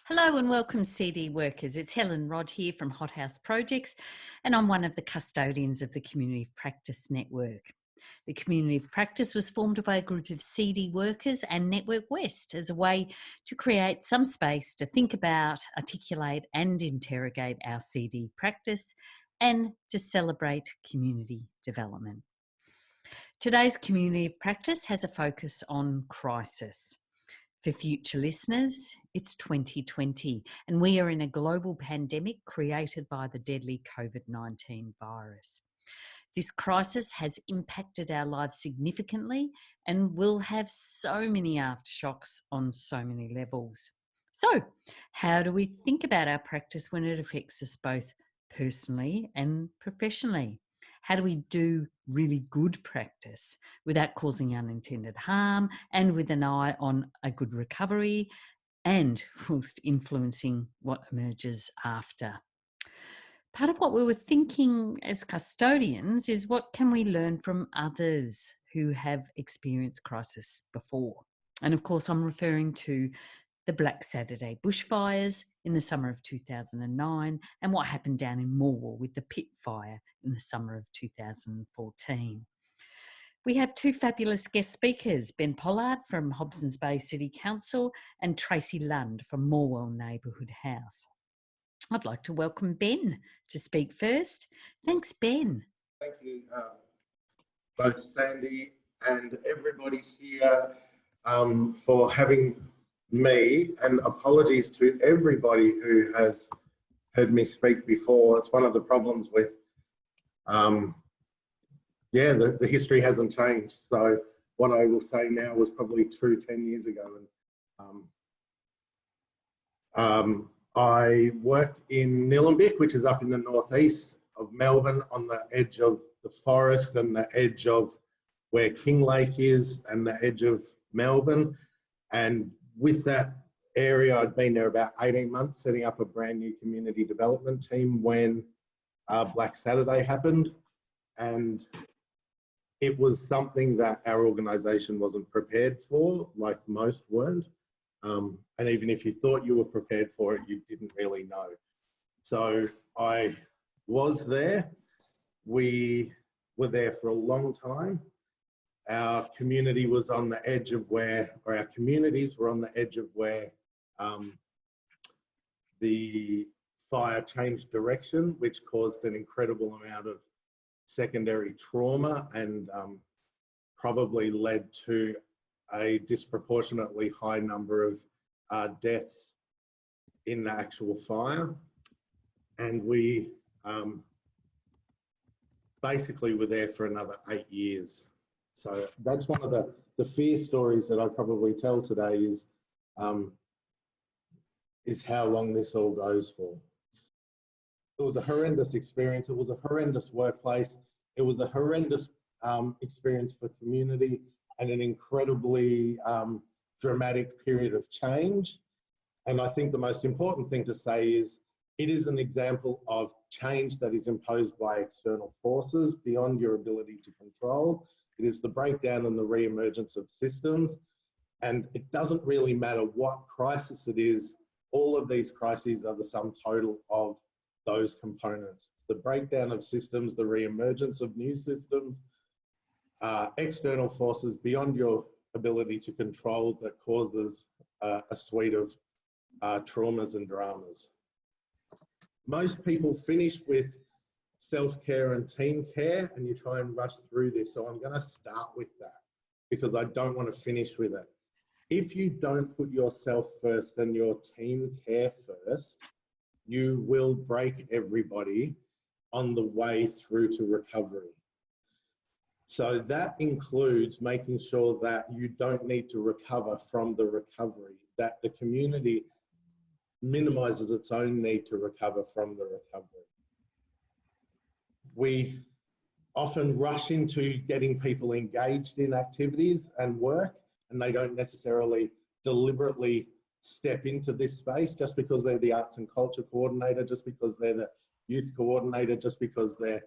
Hello and welcome CD workers. It's Helen here from Hothouse Projects and I'm one of the custodians of the Community of Practice Network. The Community of Practice was formed by a group of CD workers and Network West as a way to create some space to think about, articulate and interrogate our CD practice and to celebrate community development. Today's Community of Practice has a focus on crisis. For future listeners, it's 2020 and we are in a global pandemic created by the deadly COVID-19 virus. This crisis has impacted our lives significantly and will have so many aftershocks on so many levels. So, how do we think about our practice when it affects us both personally and professionally? How do we do really good practice without causing unintended harm and with an eye on a good recovery and whilst influencing what emerges after? Part of what we were thinking as custodians is what can we learn from others who have experienced crisis before? And of course, I'm referring to the Black Saturday bushfires in the summer of 2009 and what happened down in Morwell with the pit fire in the summer of 2014. We have two fabulous guest speakers, Ben Pollard from Hobsons Bay City Council and Tracie Lund from Morwell Neighbourhood House. I'd like to welcome Ben to speak first. Thanks, Ben. Thank you, both Sandy and everybody here for having me, and apologies to everybody who has heard me speak before. It's one of the problems with, the history hasn't changed. So what I will say now was probably true 10 years ago. And I worked in Nillumbik, which is up in the northeast of Melbourne, on the edge of the forest and the edge of where King Lake is and the edge of Melbourne. And with that area, I'd been there about 18 months, setting up a brand new community development team when Black Saturday happened. And it was something that our organisation wasn't prepared for, like most weren't. And even if you thought you were prepared for it, you didn't really know. So I was there. We were there for a long time. Our community was on the edge of where, or our communities were on the edge of where the fire changed direction, which caused an incredible amount of secondary trauma and probably led to a disproportionately high number of deaths in the actual fire. And we basically were there for another 8 years. So that's one of the fear stories that I probably tell today is how long this all goes for. It was a horrendous experience. It was a horrendous workplace. It was a horrendous experience for community and an incredibly dramatic period of change. And I think the most important thing to say is it is an example of change that is imposed by external forces beyond your ability to control. It is the breakdown and the re-emergence of systems. And it doesn't really matter what crisis it is, all of these crises are the sum total of those components. The breakdown of systems, the re-emergence of new systems, external forces beyond your ability to control that causes a suite of traumas and dramas. Most people finish with self-care and team care and you try and rush through this. So I'm going to start with that because I don't want to finish with it. If you don't put yourself first and your team care first, you will break everybody on the way through to recovery. So that includes making sure that you don't need to recover from the recovery, that the community minimises its own need to recover from the recovery. We often rush into getting people engaged in activities and work, and they don't necessarily deliberately step into this space just because they're the arts and culture coordinator, just because they're the youth coordinator, just because they're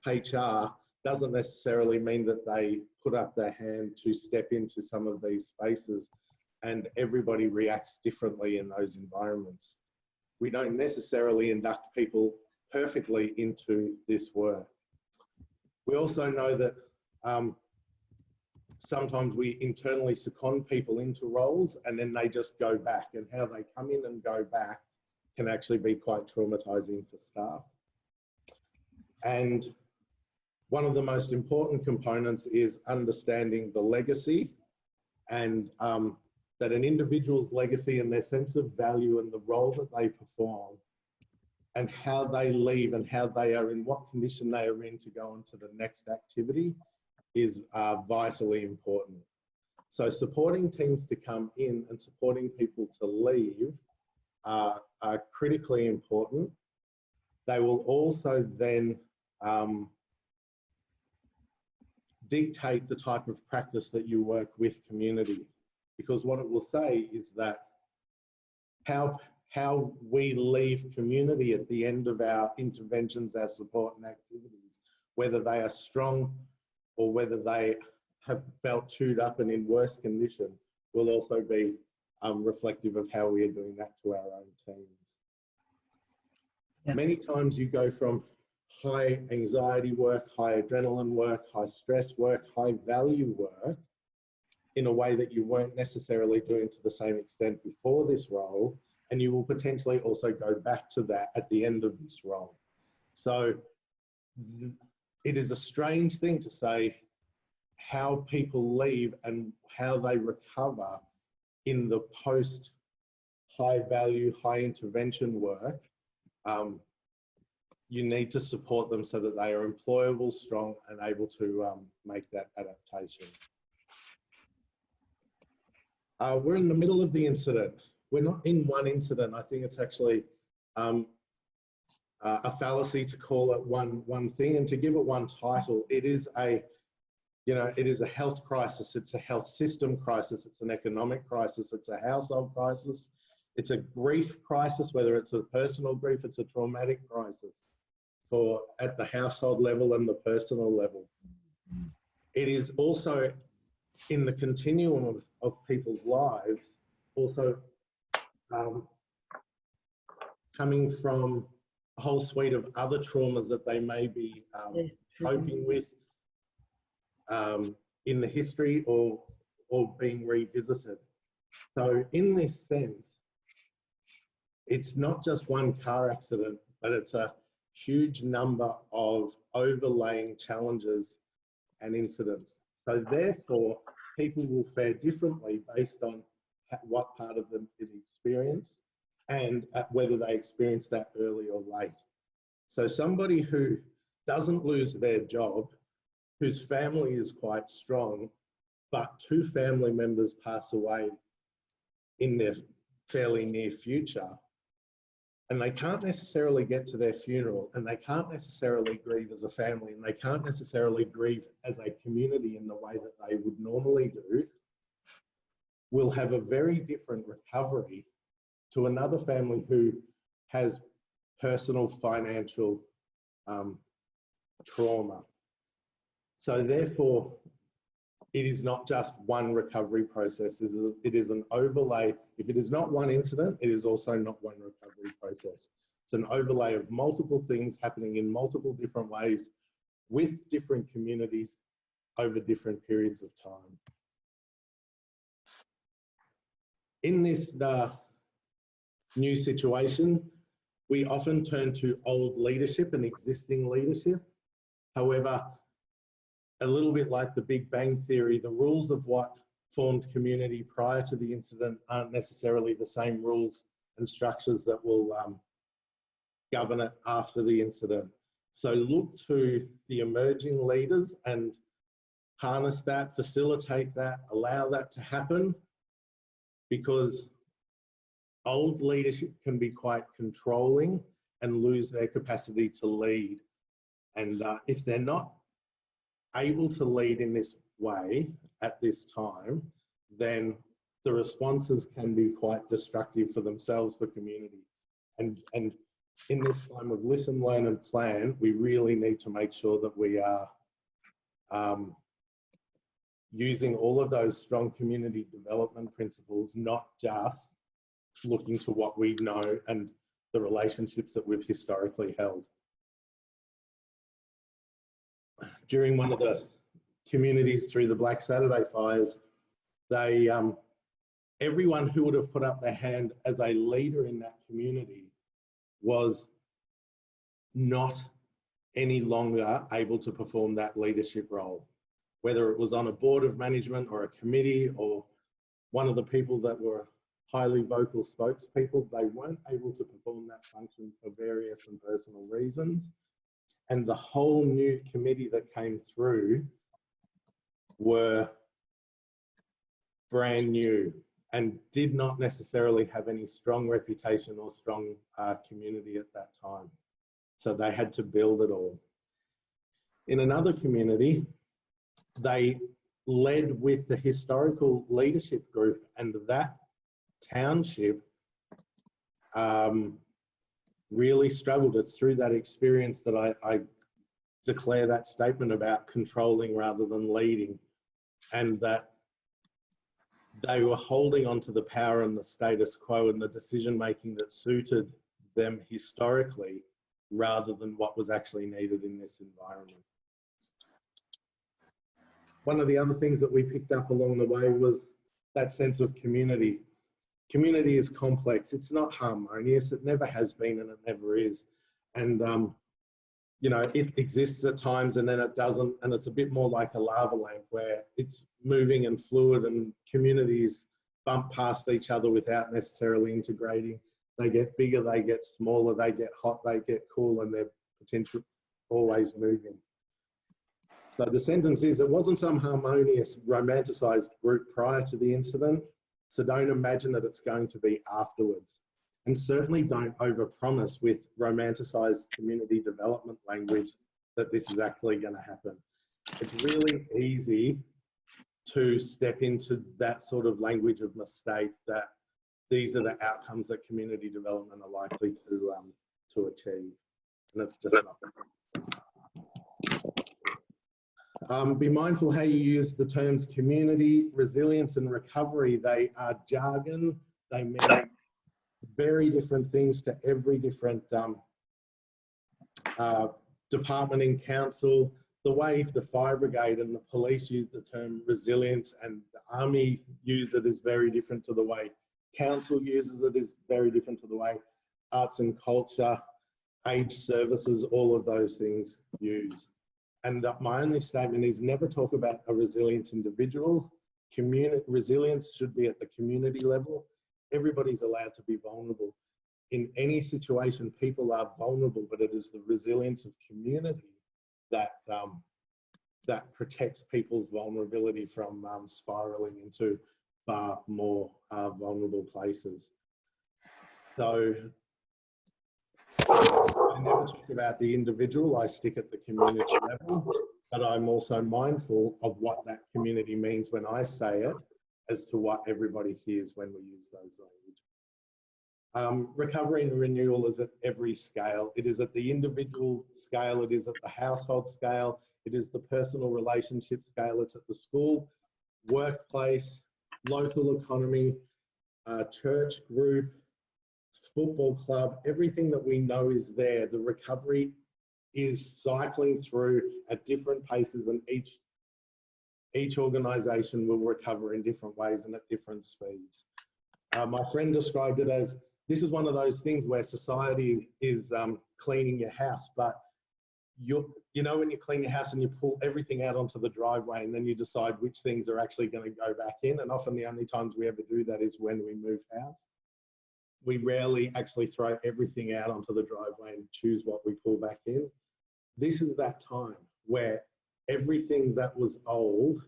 HR, doesn't necessarily mean that they put up their hand to step into some of these spaces and everybody reacts differently in those environments. We don't necessarily induct people perfectly into this work. We also know that sometimes we internally second people into roles and then they just go back, and how they come in and go back can actually be quite traumatizing for staff. And one of the most important components is understanding the legacy, and that an individual's legacy and their sense of value and the role that they perform and how they leave and how they are in what condition they are in to go on to the next activity is vitally important. So supporting teams to come in and supporting people to leave are critically important. They will also then dictate the type of practice that you work with community, because what it will say is that how we leave community at the end of our interventions, our support and activities, whether they are strong or whether they have felt chewed up and in worse condition, will also be reflective of how we are doing that to our own teams. Yeah. Many times you go from high anxiety work, high adrenaline work, high stress work, high value work in a way that you weren't necessarily doing to the same extent before this role, and you will potentially also go back to that at the end of this role. So it is a strange thing to say how people leave and how they recover in the post high value, high intervention work. You need to support them so that they are employable, strong, and able to make that adaptation. We're in the middle of the incident. We're not in one incident. I think it's actually a fallacy to call it one thing and to give it one title. It is a, it is a health crisis. It's a health system crisis. It's an economic crisis. It's a household crisis. It's a grief crisis, whether it's a personal grief, it's a traumatic crisis for at the household level and the personal level. It is also in the continuum of people's lives, also coming from a whole suite of other traumas that they may be coping with in the history or being revisited. So in this sense, it's not just one car accident, but it's a huge number of overlaying challenges and incidents. So therefore, people will fare differently based on what part of them it experienced and whether they experience that early or late. So somebody who doesn't lose their job, whose family is quite strong, but two family members pass away in their fairly near future, and they can't necessarily get to their funeral, and they can't necessarily grieve as a family, and they can't necessarily grieve as a community in the way that they would normally do, will have a very different recovery to another family who has personal financial trauma. So therefore, it is not just one recovery process, it is an overlay. If it is not one incident, it is also not one recovery process. It's an overlay of multiple things happening in multiple different ways with different communities over different periods of time. In this new situation, we often turn to old leadership and existing leadership. However, a little bit like the Big Bang Theory, the rules of what formed community prior to the incident aren't necessarily the same rules and structures that will govern it after the incident. So look to the emerging leaders and harness that, facilitate that, allow that to happen, because old leadership can be quite controlling and lose their capacity to lead. And if they're not able to lead in this way at this time, then the responses can be quite destructive for themselves, for community. And in this time of listen, learn and plan, we really need to make sure that we are using all of those strong community development principles, not just looking to what we know and the relationships that we've historically held. During one of the communities through the Black Saturday fires, they, everyone who would have put up their hand as a leader in that community was not any longer able to perform that leadership role. Whether it was on a board of management or a committee or one of the people that were highly vocal spokespeople, they weren't able to perform that function for various and personal reasons. And the whole new committee that came through were brand new and did not necessarily have any strong reputation or strong community at that time. So they had to build it all. In another community, they led with the historical leadership group, and that township really struggled. It's through that experience that I declare that statement about controlling rather than leading, and that they were holding on to the power and the status quo and the decision making that suited them historically rather than what was actually needed in this environment. One of the other things that we picked up along the way was that sense of community. Community is complex. It's not harmonious. It never has been and it never is. And, you know, it exists at times and then it doesn't. And it's a bit more like a lava lamp where it's moving and fluid and communities bump past each other without necessarily integrating. They get bigger, they get smaller, they get hot, they get cool, and they're potentially always moving. So the sentence is, it wasn't some harmonious, romanticised group prior to the incident, so don't imagine that it's going to be afterwards. And certainly don't overpromise with romanticised community development language that this is actually going to happen. It's really easy to step into that sort of language of mistake, that these are the outcomes that community development are likely to achieve. And it's just not. Be mindful how you use the terms community, resilience and recovery. They are jargon. They mean very different things to every different department in council. The way the fire brigade and the police use the term resilience and the army use it is very different to the way council uses it, is very different to the way arts and culture, aged services, all of those things use. And my only statement is never talk about a resilient individual. Resilience should be at the community level. Everybody's allowed to be vulnerable. In any situation, people are vulnerable, but it is the resilience of community that, that protects people's vulnerability from spiraling into far more vulnerable places. So I never talk about the individual, I stick at the community level, but I'm also mindful of what that community means when I say it as to what everybody hears when we use those language. Recovery and renewal is at every scale. It is at the individual scale, it is at the household scale, it is the personal relationship scale, it's at the school, workplace, local economy, church group, football club, everything that we know is there. The recovery is cycling through at different paces, and each organisation will recover in different ways and at different speeds. My friend described it as, this is one of those things where society is cleaning your house, but you know when you clean your house and you pull everything out onto the driveway and then you decide which things are actually going to go back in, and often the only times we ever do that is when we move house. We rarely actually throw everything out onto the driveway and choose what we pull back in. This is that time where everything that was old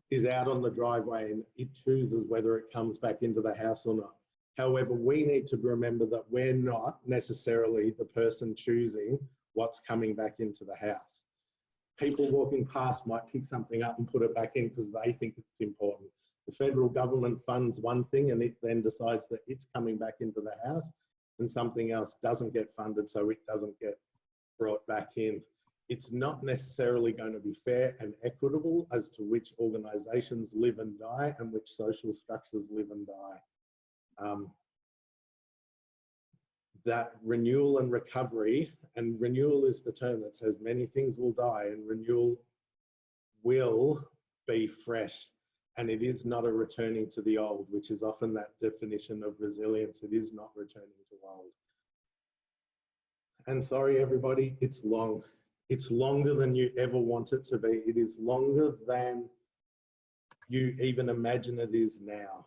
is out on the driveway and it chooses whether it comes back into the house or not. However, we need to remember that we're not necessarily the person choosing what's coming back into the house. People walking past might pick something up and put it back in because they think it's important. The federal government funds one thing and it then decides that it's coming back into the house, and something else doesn't get funded, so it doesn't get brought back in. It's not necessarily going to be fair and equitable as to which organisations live and die and which social structures live and die. That renewal and recovery, and renewal is the term that says many things will die, and renewal will be fresh. And it is not a returning to the old, which is often that definition of resilience. It is not returning to old. And sorry, everybody, it's long. It's longer than you ever want it to be. It is longer than you even imagine it is now.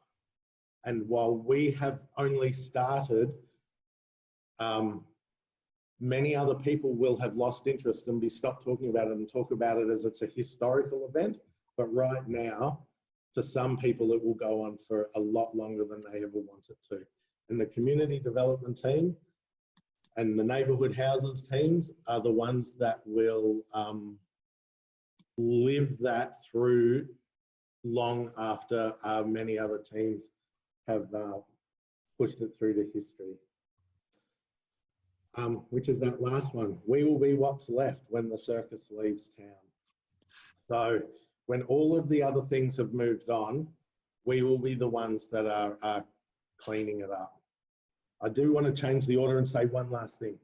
And while we have only started, many other people will have lost interest and be stopped talking about it and talk about it as it's a historical event. But right now, for some people, it will go on for a lot longer than they ever want it to. And the community development team and the neighbourhood houses teams are the ones that will live that through long after many other teams have pushed it through to history. Which is that last one. We will be what's left when the circus leaves town. So when all of the other things have moved on, we will be the ones that are cleaning it up. I do want to change the order and say one last thing.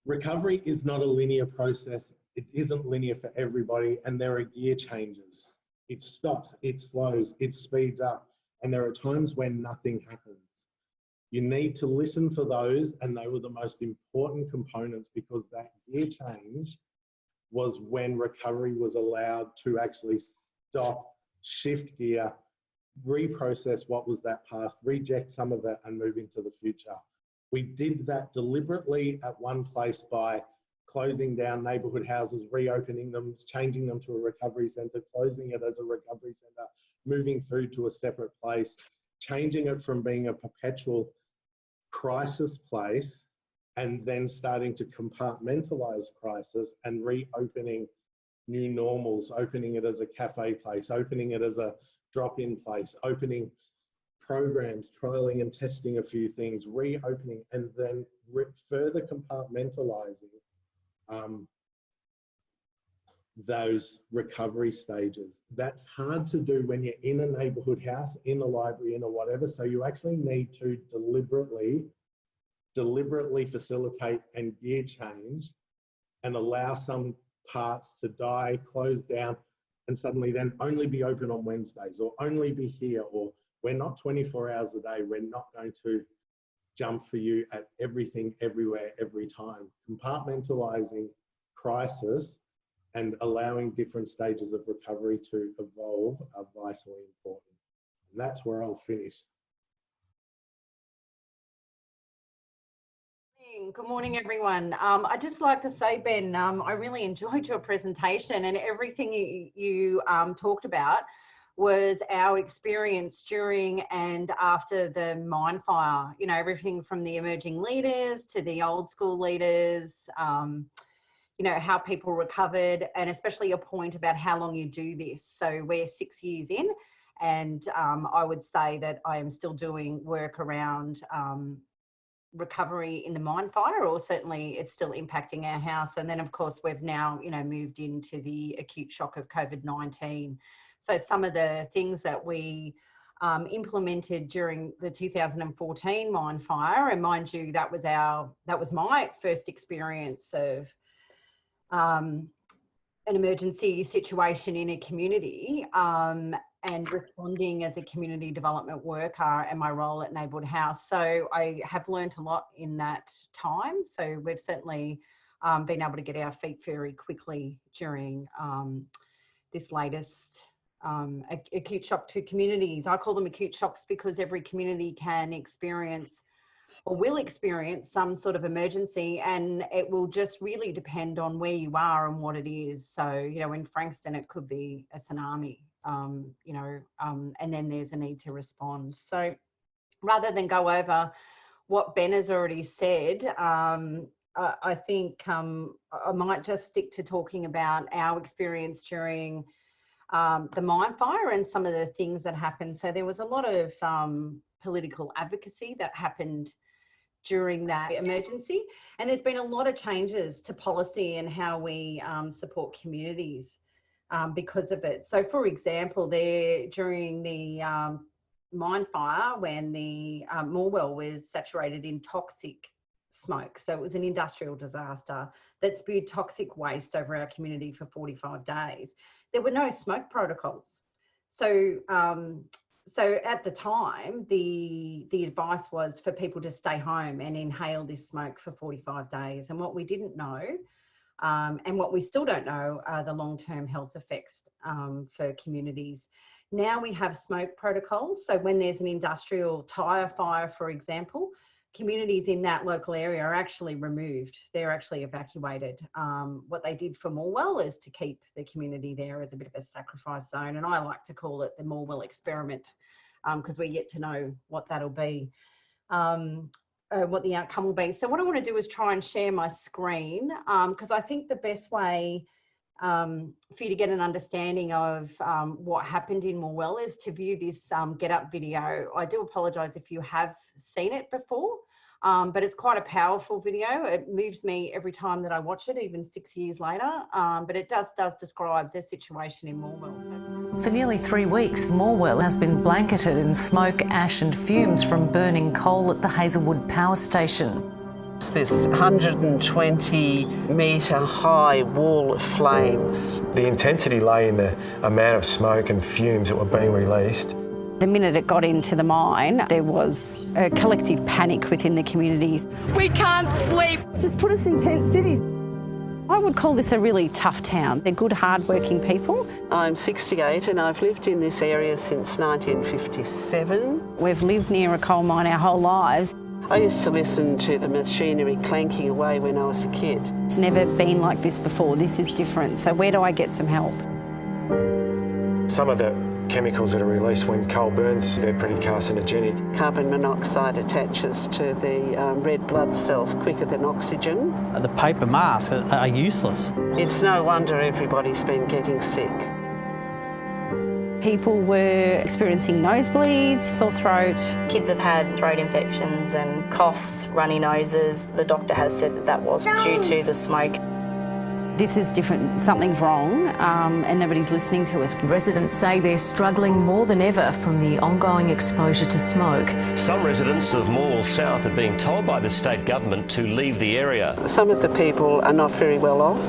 Recovery is not a linear process. It isn't linear for everybody, and there are gear changes. It stops, it slows, it speeds up, and there are times when nothing happens. You need to listen for those, and they were the most important components, because that gear change was when recovery was allowed to actually stop, shift gear, reprocess what was that past, reject some of it and move into the future. We did that deliberately at one place by closing down neighbourhood houses, reopening them, changing them to a recovery centre, closing it as a recovery centre, moving through to a separate place, changing it from being a perpetual crisis place and then starting to compartmentalise crisis and reopening new normals, opening it as a cafe place, opening it as a drop-in place, opening programs, trialling and testing a few things, reopening, and then further compartmentalising those recovery stages. That's hard to do when you're in a neighbourhood house, in a library, in a whatever, so you actually need to deliberately facilitate and gear change and allow some parts to die, close down, and suddenly then only be open on Wednesdays, or only be here, or we're not 24 hours a day. We're not going to jump for you at everything, everywhere, every time. Compartmentalising crisis and allowing different stages of recovery to evolve are vitally important. And that's where I'll finish. Good morning, everyone. I'd just like to say, Ben, I really enjoyed your presentation, and everything you talked about was our experience during and after the mine fire. You know, everything from the emerging leaders to the old school leaders, you know, how people recovered, and especially your point about how long you do this. So we're 6 years in, and I would say that I am still doing work around recovery in the mine fire, or certainly it's still impacting our house. And then of course we've now, you know, moved into the acute shock of COVID-19. So some of the things that we implemented during the 2014 mine fire, and mind you, that was my first experience of an emergency situation in a community, and responding as a community development worker and my role at Neighbourhood House. So I have learnt a lot in that time. So we've certainly been able to get our feet very quickly during this latest acute shock to communities. I call them acute shocks because every community can experience or will experience some sort of emergency, and it will just really depend on where you are and what it is. So, you know, in Frankston, it could be a tsunami, you know, and then there's a need to respond. So rather than go over what Ben has already said, I think I might just stick to talking about our experience during the mine fire and some of the things that happened. So there was a lot of political advocacy that happened during that emergency. And there's been a lot of changes to policy and how we support communities because of it. So for example, during the mine fire, when the Morwell was saturated in toxic smoke, so it was an industrial disaster that spewed toxic waste over our community for 45 days. There were no smoke protocols. So at the time, the advice was for people to stay home and inhale this smoke for 45 days. And what we didn't know, and what we still don't know, are the long-term health effects for communities. Now we have smoke protocols. So when there's an industrial tyre fire, for example, communities in that local area are actually removed. They're actually evacuated. What they did for Morwell is to keep the community there as a bit of a sacrifice zone. And I like to call it the Morwell experiment because we're yet to know what that'll be, what the outcome will be. So what I want to do is try and share my screen because I think the best way for you to get an understanding of what happened in Morwell is to view this Get Up video. I do apologise if you have seen it before, but it's quite a powerful video. It moves me every time that I watch it, even 6 years later, but it does describe the situation in Morwell. For nearly 3 weeks, Morwell has been blanketed in smoke, ash and fumes from burning coal at the Hazelwood power station. This 120 metre high wall of flames. The intensity lay in the amount of smoke and fumes that were being released. The minute it got into the mine, there was a collective panic within the communities. We can't sleep. Just put us in tent cities. I would call this a really tough town. They're good, hard-working people. I'm 68 and I've lived in this area since 1957. We've lived near a coal mine our whole lives. I used to listen to the machinery clanking away when I was a kid. It's never been like this before. This is different. So where do I get some help? Some of the chemicals that are released when coal burns, they're pretty carcinogenic. Carbon monoxide attaches to the red blood cells quicker than oxygen. The paper masks are useless. It's no wonder everybody's been getting sick. People were experiencing nosebleeds, sore throat. Kids have had throat infections and coughs, runny noses. The doctor has said that was due to the smoke. This is different, something's wrong, and nobody's listening to us. Residents say they're struggling more than ever from the ongoing exposure to smoke. Some residents of Morwell South are being told by the state government to leave the area. Some of the people are not very well off.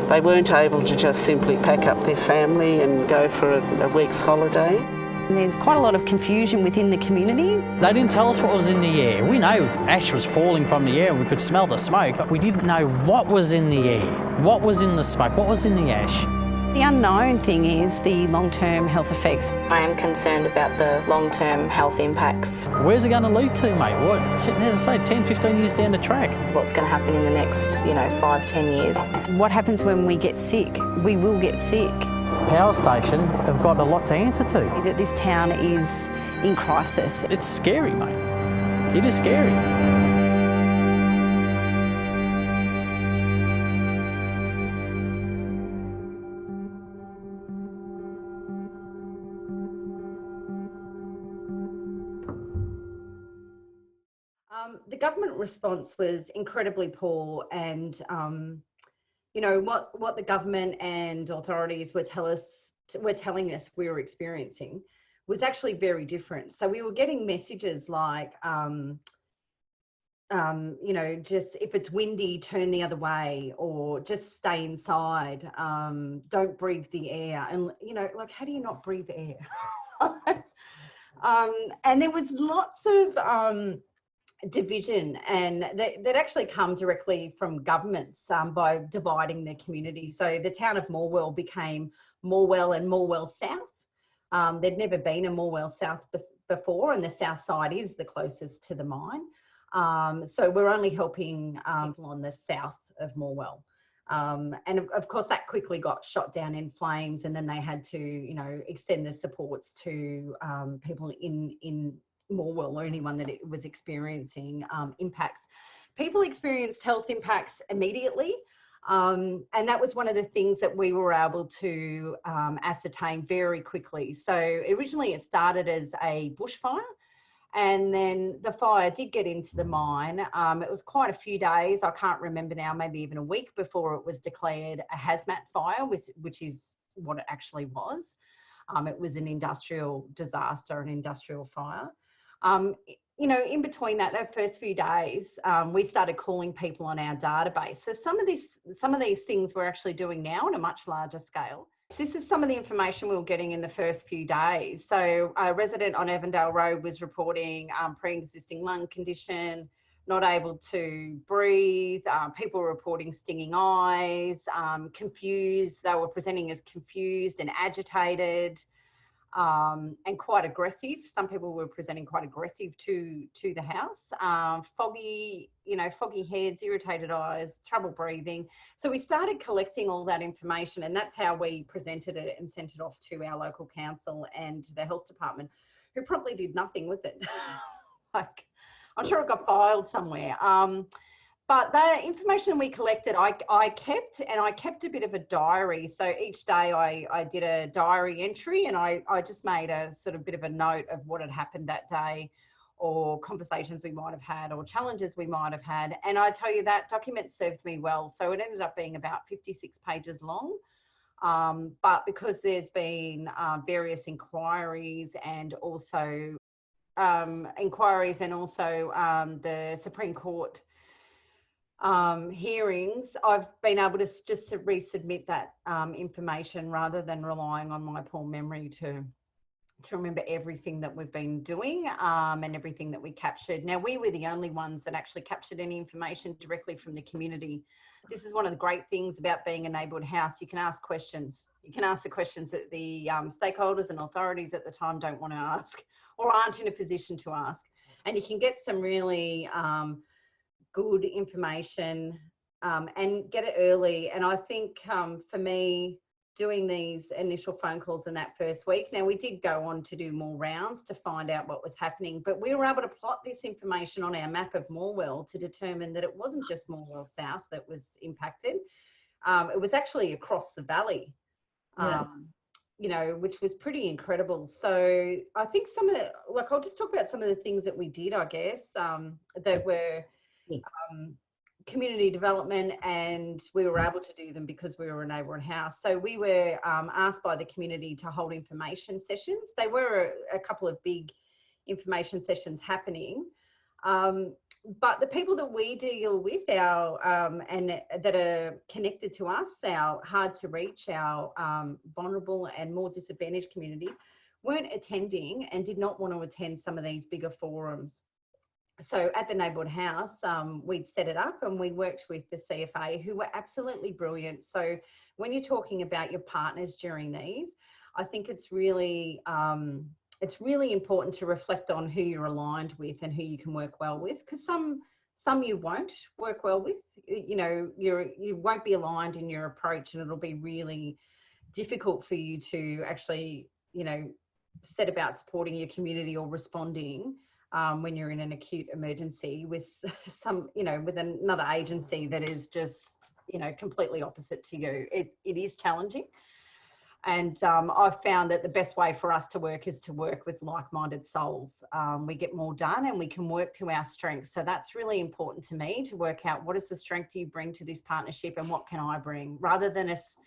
They weren't able to just simply pack up their family and go for a week's holiday. And there's quite a lot of confusion within the community. They didn't tell us what was in the air. We know ash was falling from the air, we could smell the smoke, but we didn't know what was in the air, what was in the smoke, what was in the ash. The unknown thing is the long-term health effects. I am concerned about the long-term health impacts. Where's it going to lead to, mate? What, as I say, 10, 15 years down the track. What's going to happen in the next, 5, 10 years? What happens when we get sick? We will get sick. Power station have got a lot to answer to. That this town is in crisis. It's scary, mate. It is scary. The government response was incredibly poor, and what the government and authorities were telling us we were experiencing was actually very different. So we were getting messages like, just if it's windy, turn the other way, or just stay inside, don't breathe the air. And, how do you not breathe air? And there was lots of division, and that actually come directly from governments by dividing the community. So the town of Morwell became Morwell and Morwell South. There'd never been a Morwell South before, and the south side is the closest to the mine. So we're only helping people on the south of Morwell. And of course that quickly got shot down in flames, and then they had to, extend the supports to people in Morwell or anyone that it was experiencing impacts. People experienced health impacts immediately, and that was one of the things that we were able to ascertain very quickly. So originally it started as a bushfire, And then the fire did get into the mine. It was quite a few days, I can't remember now, maybe even a week before it was declared a hazmat fire, which is what it actually was. It was an industrial disaster, an industrial fire. You know, in between that first few days, we started calling people on our database. So some of these things we're actually doing now on a much larger scale. This is some of the information we were getting in the first few days. So a resident on Evandale Road was reporting pre-existing lung condition, not able to breathe, people were reporting stinging eyes, confused. They were presenting as confused and agitated, and quite aggressive. Some people were presenting quite aggressive to the house. Foggy heads, irritated eyes, trouble breathing. So we started collecting all that information, and that's how we presented it and sent it off to our local council and the health department, who promptly did nothing with it. Like, I'm sure it got filed somewhere. But the information we collected, I kept a bit of a diary. So each day I did a diary entry, and I just made a sort of bit of a note of what had happened that day, or conversations we might have had, or challenges we might have had. And I tell you, that document served me well. So it ended up being about 56 pages long. But because there's been various inquiries and also the Supreme Court hearings, I've been able to just to resubmit that information, rather than relying on my poor memory to remember everything that we've been doing and everything that we captured. Now, we were the only ones that actually captured any information directly from the community. This is one of the great things about being a neighbourhood house. You can ask questions. You can ask the questions that the stakeholders and authorities at the time don't want to ask, or aren't in a position to ask. And you can get some really good information and get it early. And I think for me, doing these initial phone calls in that first week, now we did go on to do more rounds to find out what was happening, but we were able to plot this information on our map of Morwell to determine that it wasn't just Morwell South that was impacted. It was actually across the valley, you know, which was pretty incredible. So I think I'll just talk about some of the things that we did, I guess, that were community development, and we were able to do them because we were a neighbourhood house. So we were asked by the community to hold information sessions. They were a couple of big information sessions happening, but the people that we deal with, and that are connected to us, our hard to reach, our vulnerable and more disadvantaged communities, weren't attending and did not want to attend some of these bigger forums. So at the neighbourhood house, we'd set it up, and we worked with the CFA, who were absolutely brilliant. So when you're talking about your partners during these, I think it's really important to reflect on who you're aligned with and who you can work well with, because some you won't work well with. You know, you won't be aligned in your approach, and it'll be really difficult for you to actually, you know, set about supporting your community or responding when you're in an acute emergency with with another agency that is just, you know, completely opposite to you. It is challenging. And I've found that the best way for us to work is to work with like-minded souls. We get more done, and we can work to our strengths. So that's really important to me, to work out what is the strength you bring to this partnership and what can I bring, rather than us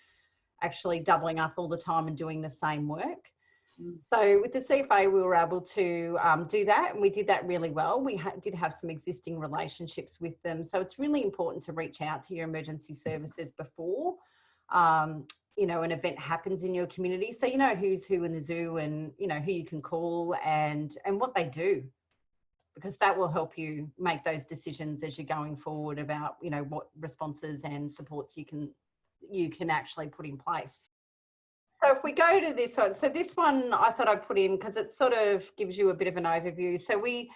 actually doubling up all the time and doing the same work. So with the CFA, we were able to do that, and we did that really well. We did have some existing relationships with them. So it's really important to reach out to your emergency services before, you know, an event happens in your community. So you know who's who in the zoo, and, you know, who you can call and what they do, because that will help you make those decisions as you're going forward about, you know, what responses and supports you can actually put in place. So if we go to this one, so this one I thought I'd put in because it sort of gives you a bit of an overview. So we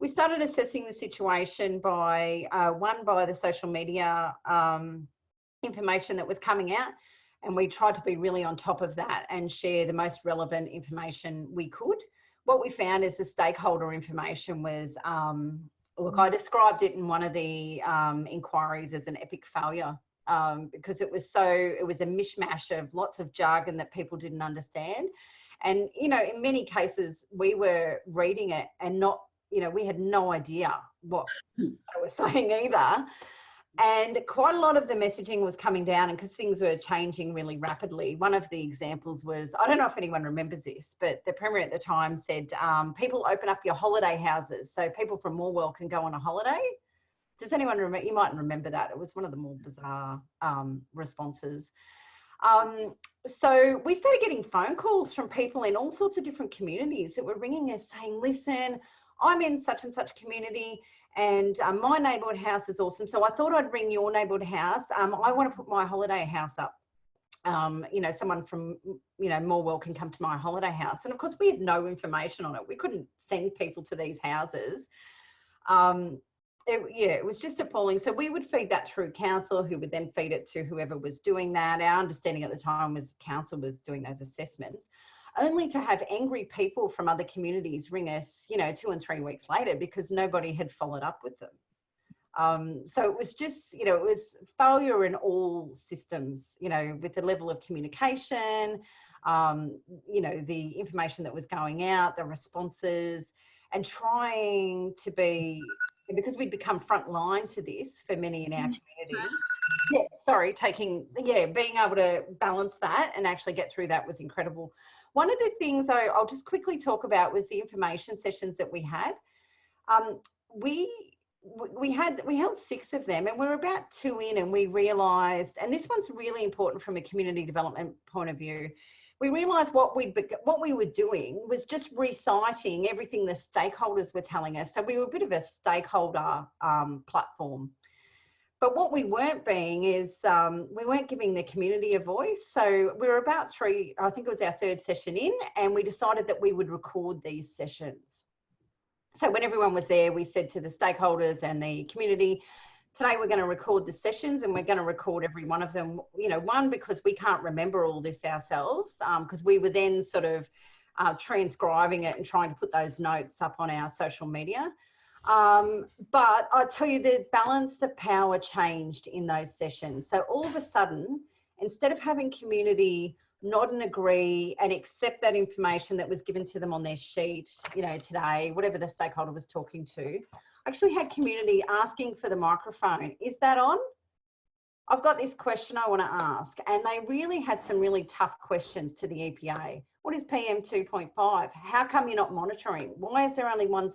started assessing the situation by the social media information that was coming out, and we tried to be really on top of that and share the most relevant information we could. What we found is the stakeholder information was, look, I described it in one of the inquiries as an epic failure. Because it was a mishmash of lots of jargon that people didn't understand. And, you know, in many cases, we were reading it and not you know, we had no idea what they were saying either. And quite a lot of the messaging was coming down, and because things were changing really rapidly. One of the examples was, I don't know if anyone remembers this, but the Premier at the time said, people open up your holiday houses so people from Morwell can go on a holiday. Does anyone remember? You mightn't remember that. It was one of the more bizarre responses. So we started getting phone calls from people in all sorts of different communities that were ringing us saying, listen, I'm in such and such community, and my neighbourhood house is awesome. So I thought I'd ring your neighbourhood house. I want to put my holiday house up. You know, someone from, you know, Morwell can come to my holiday house. And of course, we had no information on it. We couldn't send people to these houses. It was just appalling. So we would feed that through council, who would then feed it to whoever was doing that. Our understanding at the time was council was doing those assessments, only to have angry people from other communities ring us, you know, 2 and 3 weeks later because nobody had followed up with them. So it was just, you know, it was failure in all systems, you know, with the level of communication, you know, the information that was going out, the responses, and trying to be, because we'd become front line to this for many in our communities. Yeah, sorry, being able to balance that and actually get through that was incredible. One of the things I'll just quickly talk about was the information sessions that we had. We held 6 of them, and we're about 2 in, and we realised, and this one's really important from a community development point of view, we realised what we were doing was just reciting everything the stakeholders were telling us. So we were a bit of a stakeholder platform. But what we weren't being is we weren't giving the community a voice. So we were about 3, I think it was our 3rd session in, and we decided that we would record these sessions. So when everyone was there, we said to the stakeholders and the community, today we're going to record the sessions, and we're going to record every one of them, you know, one, because we can't remember all this ourselves, because we were then sort of transcribing it and trying to put those notes up on our social media. But I tell you, the balance of power changed in those sessions. So all of a sudden, instead of having community nod and agree and accept that information that was given to them on their sheet, you know, today, whatever the stakeholder was talking to, I actually had community asking for the microphone. Is that on? I've got this question I want to ask. And they really had some really tough questions to the EPA. What is PM 2.5? How come you're not monitoring? Why is there only one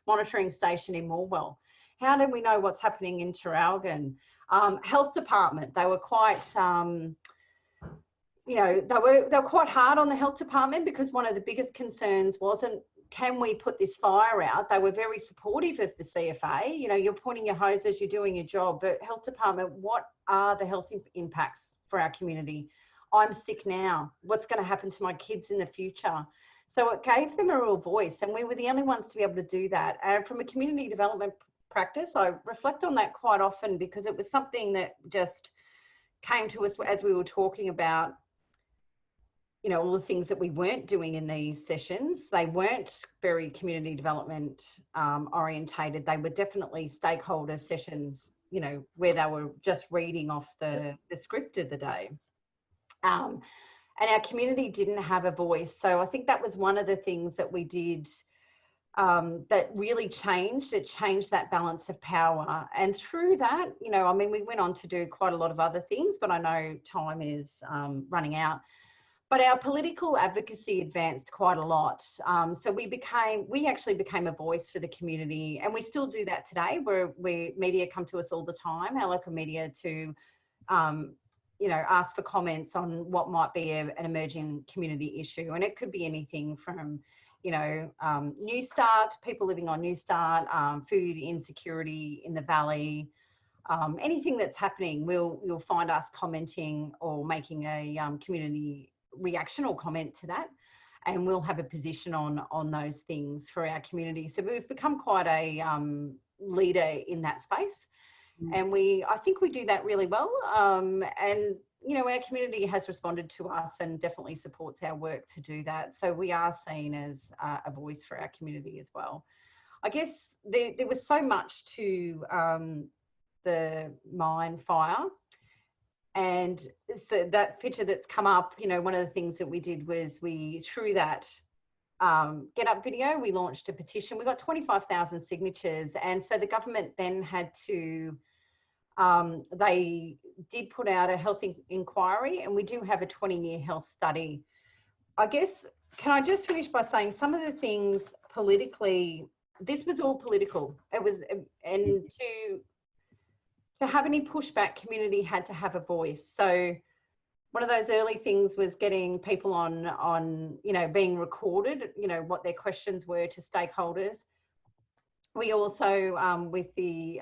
monitoring station in Morwell? How do we know what's happening in Traralgon? Health department, they were quite, you know, they were quite hard on the health department, because one of the biggest concerns wasn't, can we put this fire out? They were very supportive of the CFA. You know, you're pointing your hoses, you're doing your job, but health department, what are the health impacts for our community? I'm sick now. What's going to happen to my kids in the future? So it gave them a real voice, and we were the only ones to be able to do that. And from a community development practice, I reflect on that quite often, because it was something that just came to us as we were talking about, you know, all the things that we weren't doing in these sessions. They weren't very community development orientated. They were definitely stakeholder sessions, you know, where they were just reading off the script of the day. And our community didn't have a voice. So I think that was one of the things that we did that really changed. It changed that balance of power. And through that, you know, I mean, we went on to do quite a lot of other things, but I know time is running out. But our political advocacy advanced quite a lot. So we actually became a voice for the community, and we still do that today, where media come to us all the time, our local media, to you know, ask for comments on what might be an emerging community issue. And it could be anything from, you know, New Start, people living on New Start, food insecurity in the valley, anything that's happening, you'll find us commenting or making a community reactional comment to that, and we'll have a position on those things for our community. So we've become quite a leader in that space, and I think we do that really well. And you know, our community has responded to us and definitely supports our work to do that. So we are seen as a voice for our community as well. I guess there was so much to the mine fire. And so that picture that's come up, you know, one of the things that we did was through that Get Up video, we launched a petition. We got 25,000 signatures. And so the government then had to, they did put out a health inquiry, and we do have a 20-year health study. I guess, can I just finish by saying some of the things politically, this was all political. It was, and to have any pushback, community had to have a voice. So one of those early things was getting people on, you know, being recorded, you know, what their questions were to stakeholders. We also, with the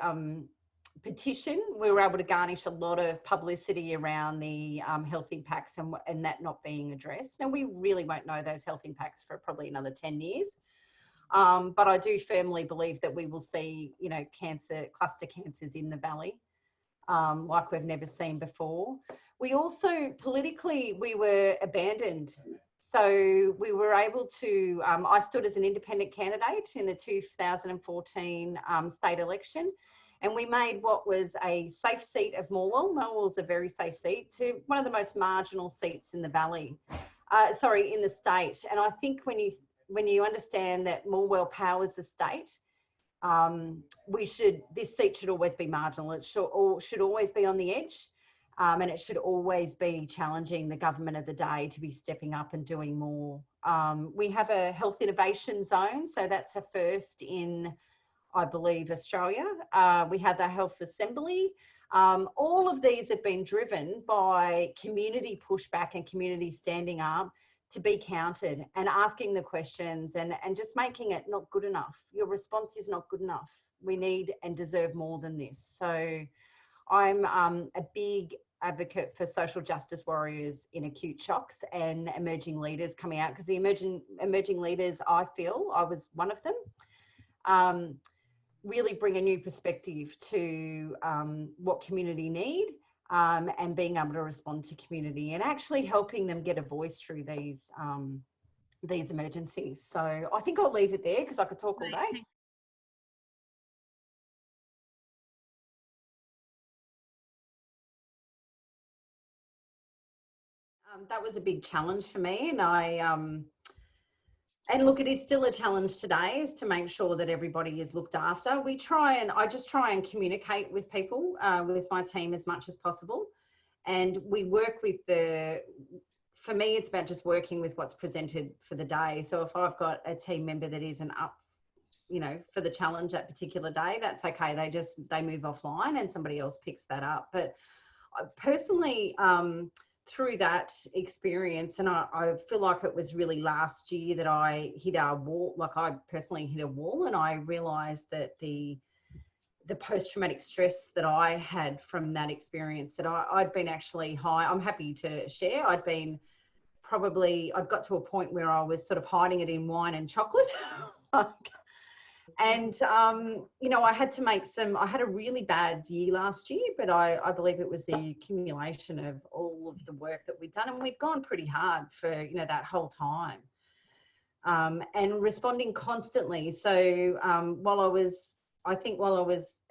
petition, we were able to garnish a lot of publicity around the health impacts and that not being addressed. Now, we really won't know those health impacts for probably another 10 years. But I do firmly believe that we will see, you know, cluster cancers in the valley, like we've never seen before. We also, politically, we were abandoned. So we were able to, I stood as an independent candidate in the 2014 state election, and we made what was a safe seat of Morwell. Morwell's a very safe seat, to one of the most marginal seats in the valley, in the state. And I think when you understand that Morwell powers the state, this seat should always be marginal. It should always be on the edge, and it should always be challenging the government of the day to be stepping up and doing more. We have a health innovation zone, so that's a first in, I believe, Australia. We have the health assembly. All of these have been driven by community pushback and community standing up to be counted and asking the questions and just making it not good enough. Your response is not good enough. We need and deserve more than this. So I'm a big advocate for social justice warriors in acute shocks and emerging leaders coming out, because the emerging leaders, I feel, I was one of them, really bring a new perspective to what community need, and being able to respond to community and actually helping them get a voice through these emergencies. So I think I'll leave it there because I could talk all day. That was a big challenge for me, and and look, it is still a challenge today, is to make sure that everybody is looked after. I just try and communicate with people, with my team as much as possible. And we work with for me, it's about just working with what's presented for the day. So if I've got a team member that isn't up, you know, for the challenge that particular day, that's okay. They move offline and somebody else picks that up. But personally, through that experience, and I feel like it was really last year that I hit a wall, like I personally hit a wall, and I realised that the post-traumatic stress that I had from that experience, that I'd been actually high. I'm happy to share. I'd got to a point where I was sort of hiding it in wine and chocolate. And, you know, I had a really bad year last year, but I believe it was the accumulation of all of the work that we'd done, and we'd gone pretty hard for, you know, that whole time, and responding constantly. So while I was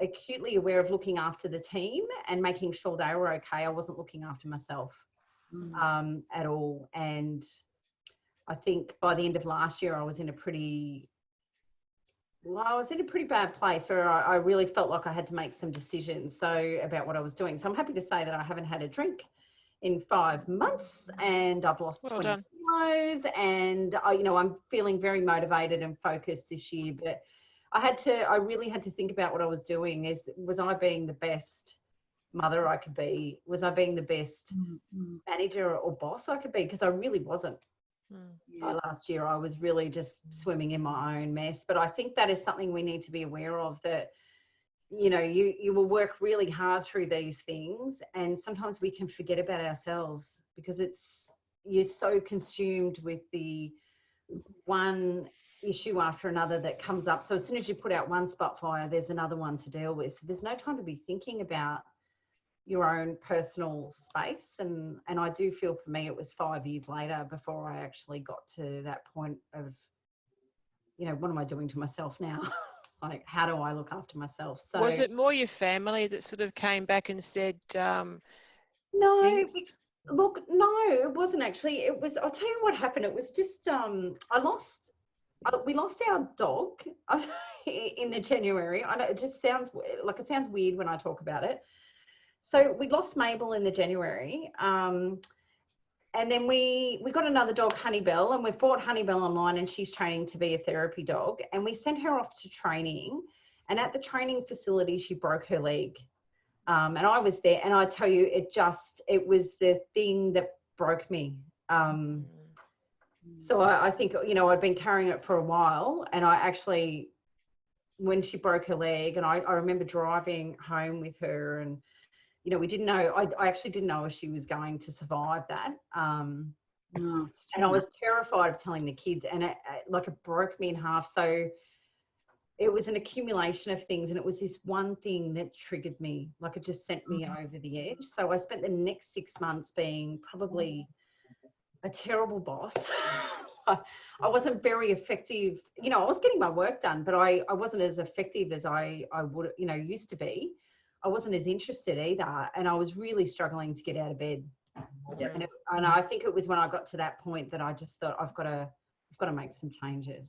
acutely aware of looking after the team and making sure they were okay, I wasn't looking after myself at all. And I think by the end of last year, I was in a pretty bad place where I really felt like I had to make some decisions about what I was doing. So I'm happy to say that I haven't had a drink in 5 months, and I've lost 20 kilos, and I'm feeling very motivated and focused this year. But I really had to think about what I was doing. Was I being the best mother I could be? Was I being the best manager or boss I could be? Because I really wasn't. Last year I was really just swimming in my own mess. But I think that is something we need to be aware of, that you know, you will work really hard through these things, and sometimes we can forget about ourselves because you're so consumed with the one issue after another that comes up. So as soon as you put out one spot fire, there's another one to deal with. So there's no time to be thinking about your own personal space. And I do feel, for me, it was 5 years later before I actually got to that point of, you know, what am I doing to myself now? Like, how do I look after myself? So was it more your family that sort of came back and said, no, look, no, it wasn't actually. It was, I'll tell you what happened. It was just, I lost we lost our dog in the January. I know it just sounds like, it sounds weird when I talk about it. So we lost Mabel in the January. And then we got another dog, Honeybell, and we've bought Honeybell online, and she's training to be a therapy dog. And we sent her off to training, and at the training facility, she broke her leg. And I was there, and I tell you, it was the thing that broke me. So I think, you know, I'd been carrying it for a while, and I actually, when she broke her leg, and I remember driving home with her, and you know, we didn't know, I actually didn't know if she was going to survive that. And I was terrified of telling the kids, and it broke me in half. So it was an accumulation of things, and it was this one thing that triggered me. Like, it just sent me over the edge. So I spent the next 6 months being probably a terrible boss. I wasn't very effective. You know, I was getting my work done, but I wasn't as effective as I would, you know, used to be. I wasn't as interested either, and I was really struggling to get out of bed. Yep. And I think it was when I got to that point that I just thought, I've got to make some changes.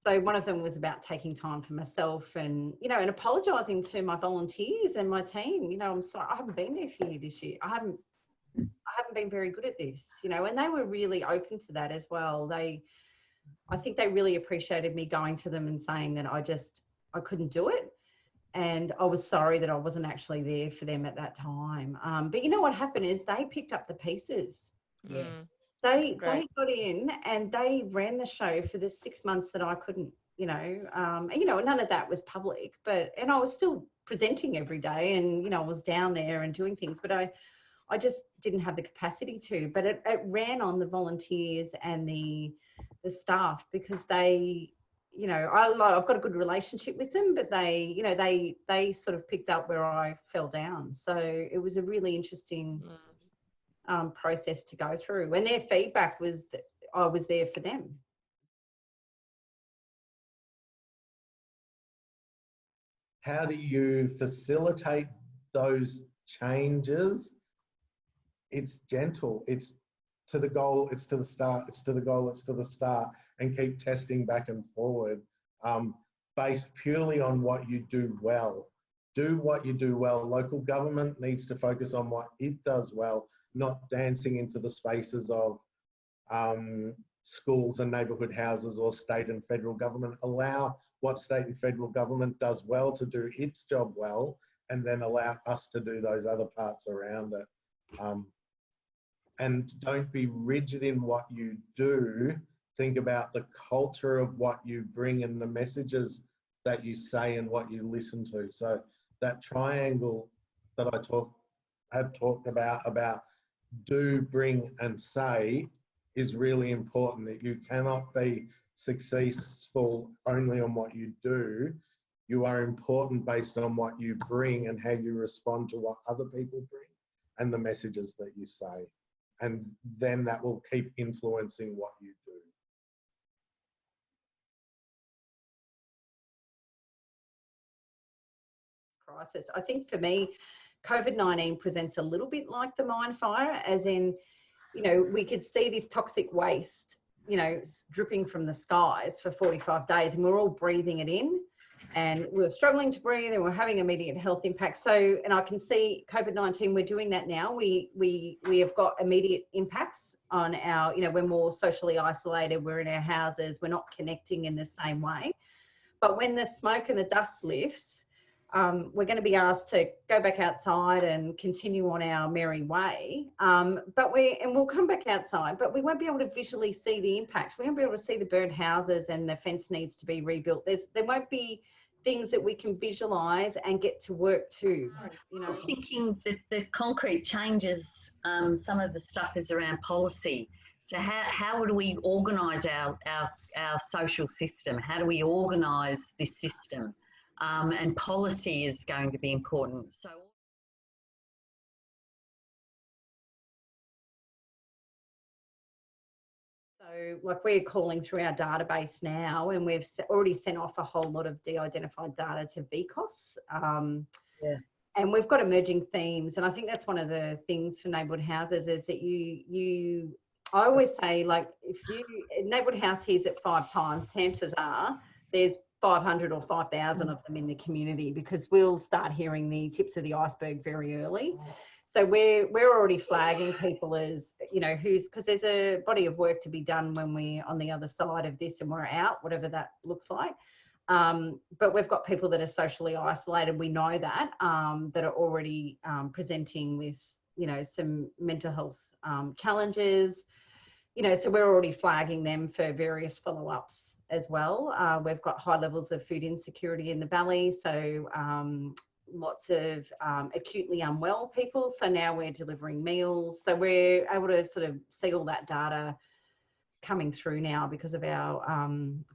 So one of them was about taking time for myself, and you know, and apologising to my volunteers and my team. You know, I'm sorry, I haven't been there for you this year. I haven't been very good at this. You know, and they were really open to that as well. I think they really appreciated me going to them and saying that I couldn't do it. And I was sorry that I wasn't actually there for them at that time. But you know what happened is they picked up the pieces. Yeah. They got in and they ran the show for the 6 months that I couldn't, you know, and, you know, none of that was public, and I was still presenting every day, and, you know, I was down there and doing things, but I just didn't have the capacity to. But it ran on the volunteers and the staff, because they, you know, I've got a good relationship with them, but they, you know, they sort of picked up where I fell down. So it was a really interesting process to go through. And their feedback was that I was there for them. How do you facilitate those changes? It's gentle. It's to the goal, it's to the start, it's to the goal, it's to the start, and keep testing back and forward, based purely on what you do well. Do what you do well. Local government needs to focus on what it does well, not dancing into the spaces of schools and neighbourhood houses or state and federal government. Allow what state and federal government does well to do its job well, and then allow us to do those other parts around it. And don't be rigid in what you do. Think about the culture of what you bring and the messages that you say and what you listen to. So that triangle that I have talked about do, bring and say, is really important. That you cannot be successful only on what you do. You are important based on what you bring and how you respond to what other people bring and the messages that you say. And then that will keep influencing what you do. Crisis. I think for me, COVID-19 presents a little bit like the mine fire, as in, you know, we could see this toxic waste, you know, dripping from the skies for 45 days, and we're all breathing it in, and we're struggling to breathe, and we're having immediate health impacts. So, and I can see COVID-19, we're doing that now. We have got immediate impacts on our, you know, we're more socially isolated, we're in our houses, we're not connecting in the same way. But when the smoke and the dust lifts, we're going to be asked to go back outside and continue on our merry way. But we'll come back outside, but we won't be able to visually see the impact. We won't be able to see the burnt houses and the fence needs to be rebuilt. There won't be things that we can visualise and get to work to. You know, I was thinking that the concrete changes, some of the stuff is around policy. So how do we organise our social system? How do we organise this system? And policy is going to be important. So like, we're calling through our database now, and we've already sent off a whole lot of de-identified data to VCOS. And we've got emerging themes, and I think that's one of the things for neighbourhood houses, is that you I always say, like, if you neighbourhood house hears it 5 times, chances are there's 500 or 5,000 of them in the community, because we'll start hearing the tips of the iceberg very early. So we're already flagging people as, you know, because there's a body of work to be done when we're on the other side of this and we're out, whatever that looks like. But we've got people that are socially isolated. We know that, that are already presenting with, you know, some mental health challenges, you know, so we're already flagging them for various follow-ups as well. We've got high levels of food insecurity in the valley, so lots of acutely unwell people. So now we're delivering meals. So we're able to sort of see all that data coming through now because of our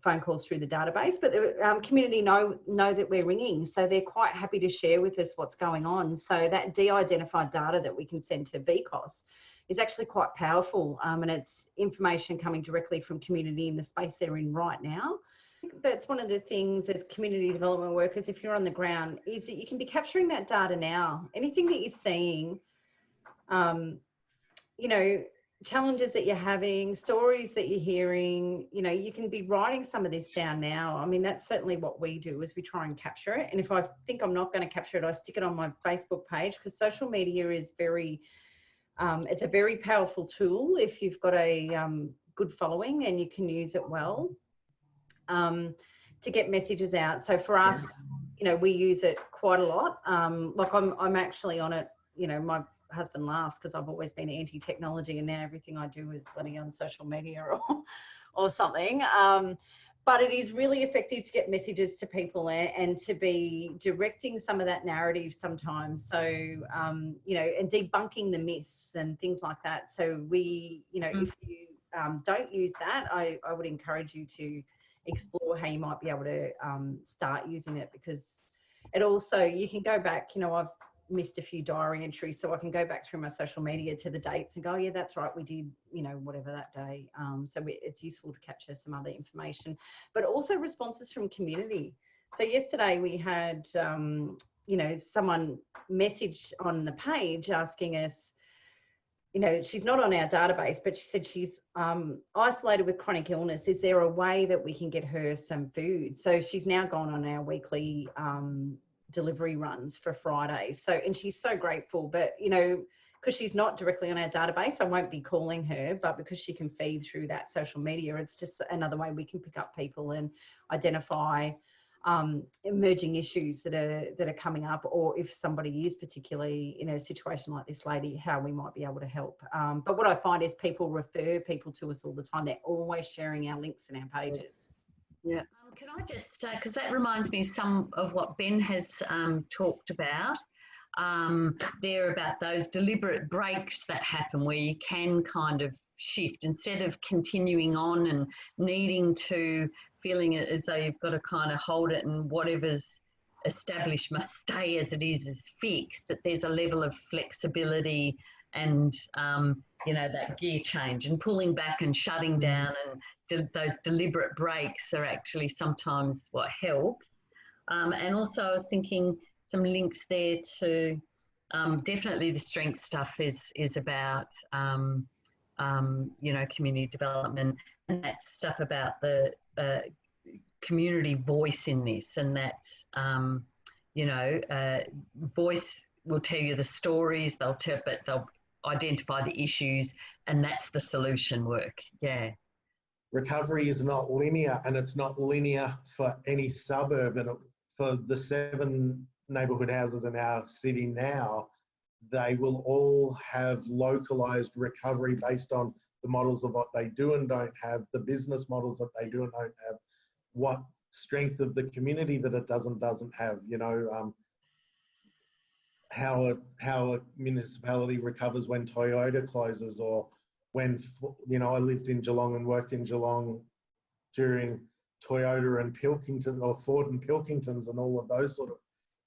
phone calls through the database. But the community know that we're ringing, so they're quite happy to share with us what's going on. So that de-identified data that we can send to BCOS is actually quite powerful, and it's information coming directly from community in the space they're in right now. I think that's one of the things as community development workers, if you're on the ground, is that you can be capturing that data now. Anything that you're seeing, you know, challenges that you're having, stories that you're hearing, you know, you can be writing some of this down now. I mean, that's certainly what we do, is we try and capture it. And if I think I'm not going to capture it, I stick it on my Facebook page, because social media is very, it's a very powerful tool if you've got a good following and you can use it well to get messages out. So for us, you know, we use it quite a lot. Like I'm actually on it, you know, my husband laughs because I've always been anti-technology and now everything I do is bloody on social media or something. But it is really effective to get messages to people and to be directing some of that narrative sometimes. So, you know, and debunking the myths and things like that. So we, you know, if you don't use that, I would encourage you to explore how you might be able to start using it, because it also, you can go back, you know, I've missed a few diary entries, so I can go back through my social media to the dates and go, oh, yeah, that's right, we did, you know, whatever that day. So it's useful to capture some other information, but also responses from community. So yesterday we had, you know, someone message on the page asking us, you know, she's not on our database, but she said she's isolated with chronic illness. Is there a way that we can get her some food? So she's now gone on our weekly delivery runs for Friday. So, and she's so grateful, but, you know, because she's not directly on our database, I won't be calling her, but because she can feed through that social media, it's just another way we can pick up people and identify emerging issues that are coming up, or if somebody is particularly in a situation like this lady, how we might be able to help. But what I find is people refer people to us all the time. They're always sharing our links and our pages. Yeah. Can I just, because that reminds me some of what Ben has talked about there, about those deliberate breaks that happen where you can kind of shift instead of continuing on and needing to, feeling it as though you've got to kind of hold it and whatever's established must stay as it is fixed, that there's a level of flexibility and, you know, that gear change and pulling back and shutting down, and those deliberate breaks are actually sometimes what helps. And also I was thinking some links there to definitely the strength stuff is about, you know, community development, and that stuff about the community voice in this, and that, you know, voice will tell you the stories, but they'll identify the issues, and that's the solution work. Yeah. Recovery is not linear, and it's not linear for any suburb. And for the 7 neighbourhood houses in our city now, they will all have localised recovery based on the models of what they do and don't have, the business models that they do and don't have, what strength of the community that it doesn't have, you know, how a municipality recovers when Toyota closes, or when, you know, I lived in Geelong and worked in Geelong during Toyota and Pilkington, or Ford and Pilkingtons, and all of those sort of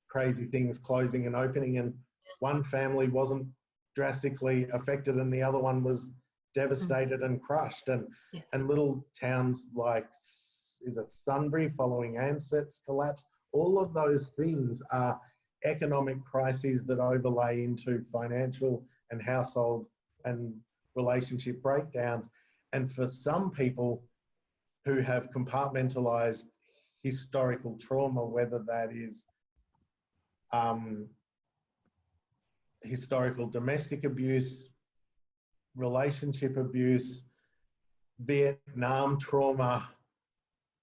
crazy things closing and opening, and one family wasn't drastically affected and the other one was devastated and crushed. And and little towns like, is it Sunbury following Anset's collapse, all of those things are economic crises that overlay into financial and household and relationship breakdowns. And for some people who have compartmentalized historical trauma, whether that is historical domestic abuse, relationship abuse, Vietnam trauma,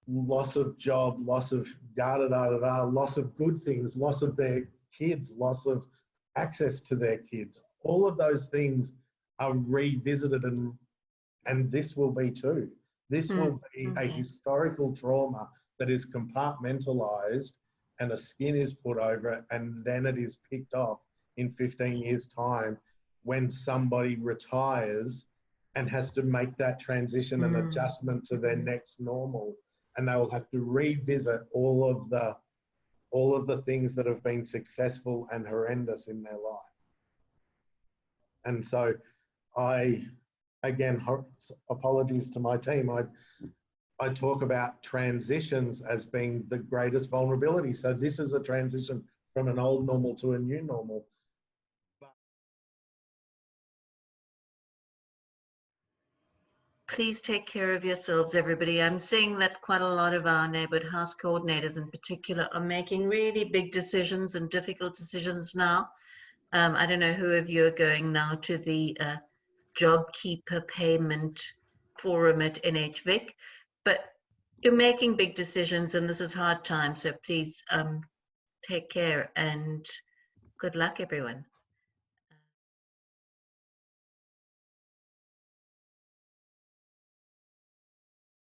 loss of job, loss of loss of good things, loss of their kids, loss of access to their kids. All of those things are revisited, and this will be too. This will be a historical trauma that is compartmentalized and a skin is put over it, and then it is picked off in 15 years' time when somebody retires and has to make that transition and adjustment to their next normal. And they will have to revisit all of the things that have been successful and horrendous in their life. And so again, apologies to my team, I talk about transitions as being the greatest vulnerability. So this is a transition from an old normal to a new normal. Please take care of yourselves, everybody. I'm seeing that quite a lot of our neighbourhood house coordinators in particular are making really big decisions and difficult decisions now. I don't know who of you are going now to the JobKeeper payment forum at NHVIC, but you're making big decisions and this is hard time. So please take care and good luck, everyone.